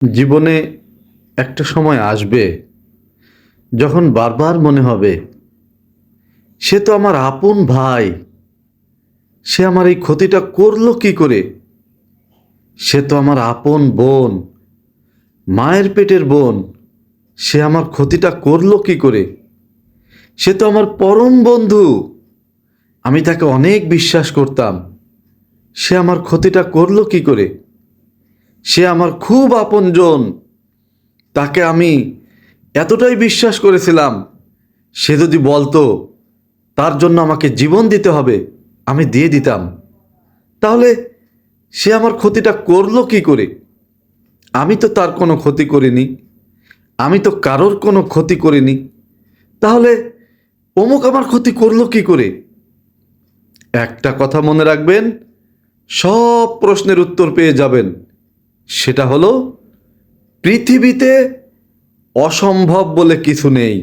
জীবনে একটা সময় আসবে যখন বারবার মনে হবে সে তো আমার আপন ভাই, সে আমার এই ক্ষতিটা করলো কি করে? সে তো আমার আপন বোন, মায়ের পেটের বোন, সে আমার ক্ষতিটা করলো কি করে? সে তো আমার পরম বন্ধু, আমি তাকে অনেক বিশ্বাস করতাম, সে আমার ক্ষতিটা করলো কি করে? সে আমার খুব আপনজন, তাকে আমি এতটাই বিশ্বাস করেছিলাম, সে যদি বলতো তার জন্য আমাকে জীবন দিতে হবে, আমি দিয়ে দিতাম। তাহলে সে আমার ক্ষতিটা করলো কি করে? আমি তো তার কোনো ক্ষতি করিনি, আমি তো কারোর কোনো ক্ষতি করিনি। তাহলে অমুক আমার ক্ষতি করলো কি করে? একটা কথা মনে রাখবেন, সব প্রশ্নের উত্তর পেয়ে যাবেন। সেটা হলো, পৃথিবীতে অসম্ভব বলে কিছু নেই।